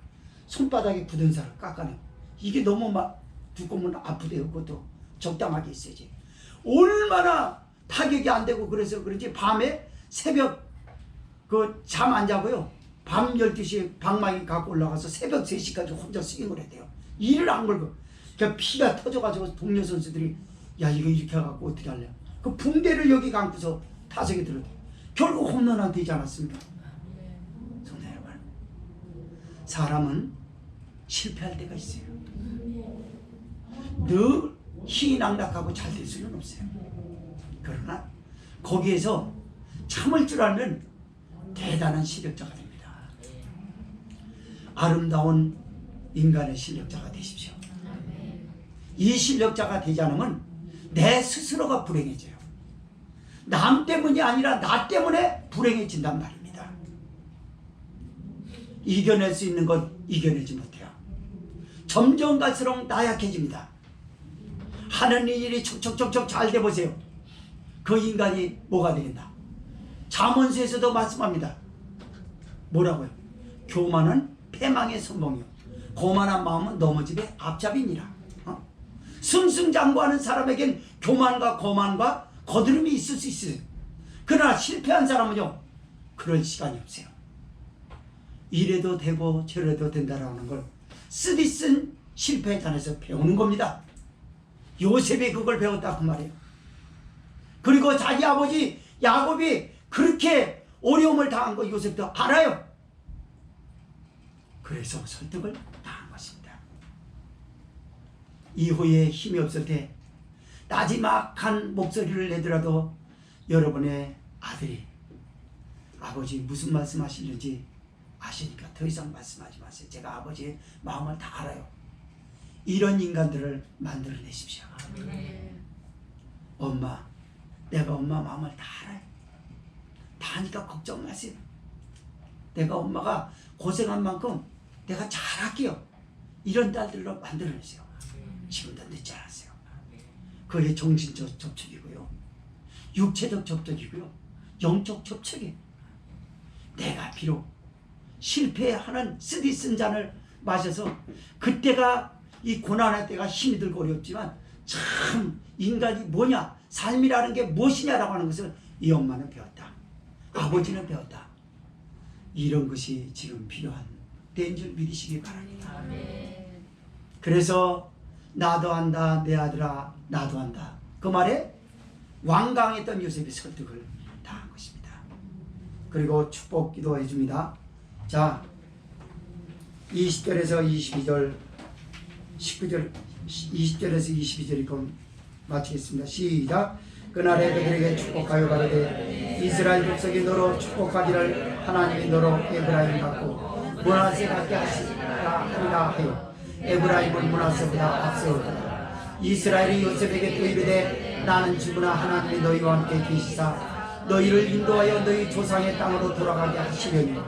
손바닥에 굳은 살을 깎아내요. 이게 너무 막 두꺼우면 아프대요. 그것도 적당하게 있어야지. 얼마나 타격이 안 되고 그래서 그런지 밤에 새벽 그 잠 안 자고요. 밤 12시에 방망이 갖고 올라가서 새벽 3시까지 혼자 스윙을 해야 돼요. 이를 안 걸고. 그러니까 피가 터져가지고 동료 선수들이 야 이거 이렇게 해갖고 어떻게 할래? 그 붕대를 여기 감고서 타석에 들어. 결국 홈런 안 되지 않았습니까? 성도 여러분, 사람은 실패할 때가 있어요. 늘 희낙낙하고 잘 될 수는 없어요. 그러나 거기에서 참을 줄 알면 대단한 실력자가 됩니다. 아름다운 인간의 실력자가 되십시오. 이 실력자가 되지 않으면 내 스스로가 불행해져요. 남 때문이 아니라 나 때문에 불행해진단 말입니다. 이겨낼 수 있는 건 이겨내지 못해요. 점점 갈수록 나약해집니다. 하는 일이 척척척척 잘 돼보세요. 그 인간이 뭐가 되겠나? 잠언서에서도 말씀합니다. 뭐라고요? 교만은 패망의 선봉이요 고만한 마음은 넘어짐의 앞잡이니라. 승승장구하는 사람에겐 교만과 거만과 거드름이 있을 수 있어요. 그러나 실패한 사람은요, 그럴 시간이 없어요. 이래도 되고 저래도 된다라는 걸 쓰디쓴 실패에 관해서 배우는 겁니다. 요셉이 그걸 배웠다 그 말이에요. 그리고 자기 아버지 야곱이 그렇게 어려움을 당한 거 요셉도 알아요. 그래서 설득을 당한 것입니다. 이후에 힘이 없을 때 나지막한 목소리를 내더라도 여러분의 아들이 아버지 무슨 말씀하시는지 아시니까 더 이상 말씀하지 마세요. 제가 아버지의 마음을 다 알아요. 이런 인간들을 만들어내십시오. 엄마, 내가 엄마 마음을 다 알아요. 다 아니까 걱정 마세요. 내가 엄마가 고생한 만큼 내가 잘할게요. 이런 딸들로 만들어내세요. 지금도 늦지 않았어요. 그게 정신적 접촉이고요, 육체적 접촉이고요, 영적 접촉이에요. 내가 비록 실패하는 쓰디쓴 잔을 마셔서 그때가 이 고난의 때가 힘이 들고 어렵지만 참 인간이 뭐냐, 삶이라는 게 무엇이냐라고 하는 것을 이 엄마는 배웠다. 아버지는 배웠다. 이런 것이 지금 필요한 때인 줄 믿으시기 바랍니다. 그래서 나도 한다 내 아들아 나도 한다, 그 말에 완강했던 요셉이 설득을 당한 것입니다. 그리고 축복 기도해 줍니다. 자, 20절에서 22절 19절 20절에서 22절이 마치겠습니다. 시작. 그날에 그들에게 축복하여 가로되 이스라엘 족속이 너로 축복하기를 하나님이 너로 에브라임 같고 므낫세 같게 하시라 하리라 하여 에브라임은 므낫세보다 앞서었다. 이스라엘이 요셉에게 또 이르되 나는 주구나 하나님이 너희와 함께 계시사 너희를 인도하여 너희 조상의 땅으로 돌아가게 하시려니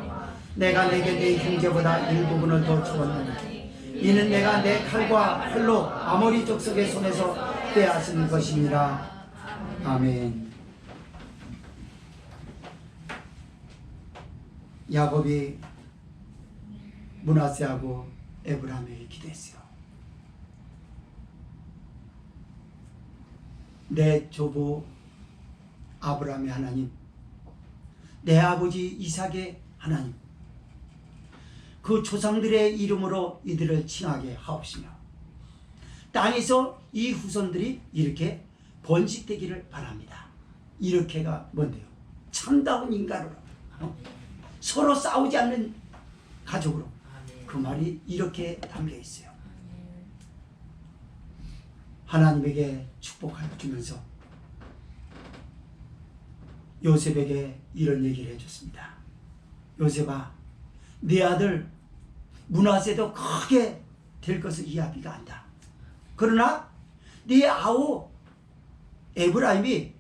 내가 내게 내 형제보다 일부분을 더 주었느니 이는 내가 내 칼과 활로 아모리 족속의 손에서 빼앗은 것이니라. 아멘. 야곱이 므낫세하고 에브라임에게 기도했어요. 내 조부 아브라함의 하나님, 내 아버지 이삭의 하나님, 그 조상들의 이름으로 이들을 칭하게 하옵시며 땅에서 이 후손들이 이렇게 번식되기를 바랍니다. 이렇게가 뭔데요? 참다운 인간으로, 서로 싸우지 않는 가족으로. 그 말이 이렇게 담겨 있어요. 하나님에게 축복하여 주면서 요셉에게 이런 얘기를 해줬습니다. 요셉아, 네 아들 므낫세도 크게 될 것을 이 아비가 안다. 그러나 네 아우 에브라임이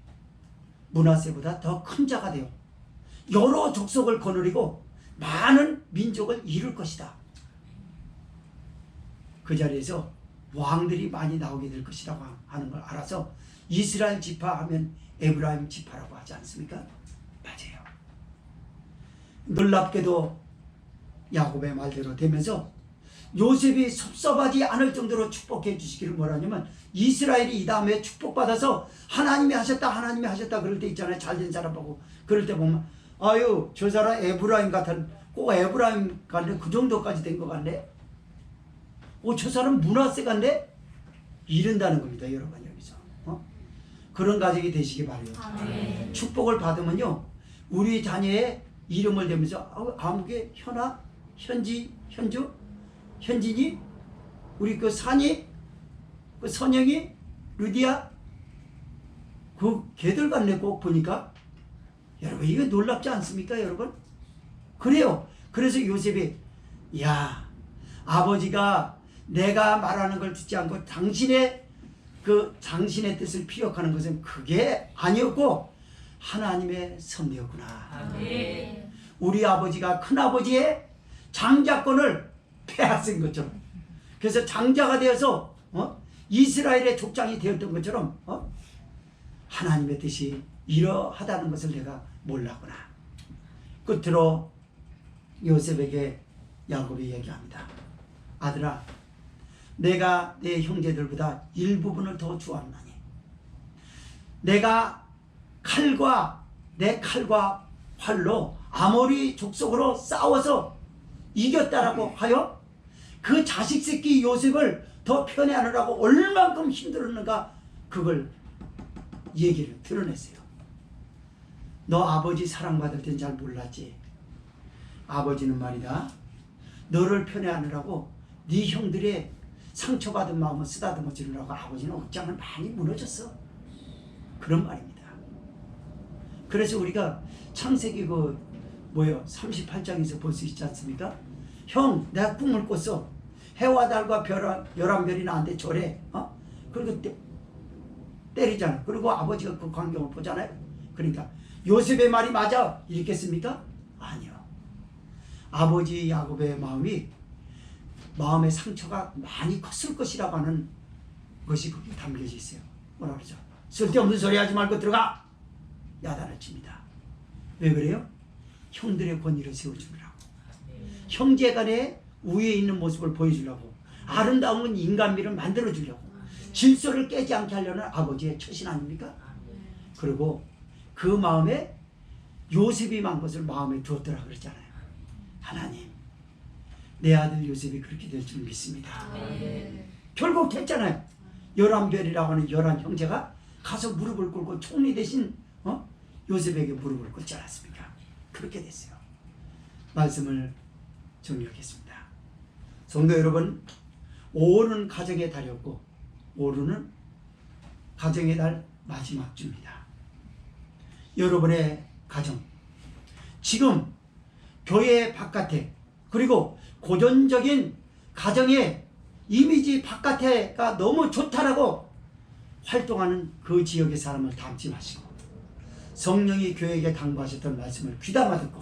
므낫세보다 더 큰 자가 되어 여러 족속을 거느리고 많은 민족을 이룰 것이다. 그 자리에서 왕들이 많이 나오게 될 것이라고 하는 걸 알아서 이스라엘 지파 하면 에브라임 지파라고 하지 않습니까? 맞아요. 놀랍게도 야곱의 말대로 되면서 요셉이 섭섭하지 않을 정도로 축복해 주시기를 뭐라냐면 이스라엘이 이 다음에 축복받아서 하나님이 하셨다 그럴 때 있잖아요. 잘된 사람 보고 그럴 때 보면 아유 저 사람 에브라임 같은 꼭 에브라임 같네 그 정도까지 된 것 같네. 저 사람 문화세 같네. 이른다는 겁니다. 여러분 여기서 그런 가정이 되시기 바래요. 축복을 받으면요 우리 자녀의 이름을 대면서 아무개 현아 현지 현주 현진이 우리 그 산이 그 선영이 루디아 그 걔들 같네. 꼭 보니까 여러분 이거 놀랍지 않습니까 여러분? 그래요. 그래서 요셉이 야 아버지가 내가 말하는 걸 듣지 않고 당신의 뜻을 피력하는 것은 그게 아니었고 하나님의 섭리였구나. 우리 아버지가 큰아버지의 장자권을 빼앗은 것처럼 그래서 장자가 되어서 이스라엘의 족장이 되었던 것처럼 하나님의 뜻이 이러하다는 것을 내가 몰랐구나. 끝으로 요셉에게 야곱이 얘기합니다. 아들아 내가 내 형제들보다 일부분을 더 주었나니 내가 내 칼과 활로 아모리 족속으로 싸워서 이겼다라고 하여 그 자식 새끼 요셉을 더 편애하느라고 얼만큼 힘들었는가 그걸 얘기를 드러냈어요. 너 아버지 사랑받을 땐 잘 몰랐지. 아버지는 말이다 너를 편애하느라고 네 형들의 상처받은 마음을 쓰다듬어 주느라고 아버지는 옷장을 많이 무너졌어. 그런 말입니다. 그래서 우리가 창세기 38장에서 볼 수 있지 않습니까? 형 내가 꿈을 꿨어. 해와 달과 별 11별이 나한테 절해. 그리고 때리잖아. 그리고 아버지가 그 광경을 보잖아요. 그러니까 요셉의 말이 맞아 이랬겠습니까? 아니요. 아버지 야곱의 마음의 상처가 많이 컸을 것이라고 하는 것이 거기 담겨져 있어요. 뭐라 그러죠? 쓸데없는 소리 하지 말고 들어가! 야단을 칩니다. 왜 그래요? 형들의 권위를 세워주느라고. 형제간의 우위에 있는 모습을 보여주려고. 아름다운 인간미를 만들어주려고. 질서를 깨지 않게 하려는 아버지의 처신 아닙니까? 그리고 그 마음에 요셉이 만 것을 마음에 두었더라 그랬잖아요. 하나님 내 아들 요셉이 그렇게 될 줄 믿습니다. 결국 됐잖아요. 11별이라고 하는 11형제가 가서 무릎을 꿇고 총리 대신 요셉에게 무릎을 꿇지 않았습니까? 그렇게 됐어요. 말씀을 정리하겠습니다. 성도 여러분, 오는 가정의 달이었고 오르는 가정의 달 마지막 주입니다. 여러분의 가정, 지금 교회 바깥에 그리고 고전적인 가정의 이미지 바깥에가 너무 좋다라고 활동하는 그 지역의 사람을 닮지 마시고 성령이 교회에게 당부하셨던 말씀을 귀담아 듣고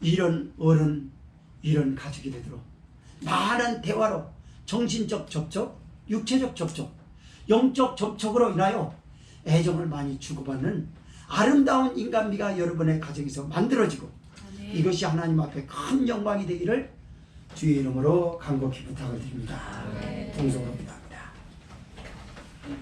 이런 어른, 이런 가족이 되도록 많은 대화로 정신적 접촉, 육체적 접촉, 영적 접촉으로 인하여 애정을 많이 주고받는 아름다운 인간미가 여러분의 가정에서 만들어지고 이것이 하나님 앞에 큰 영광이 되기를 주의 이름으로 간곡히 부탁을 드립니다. 동성으로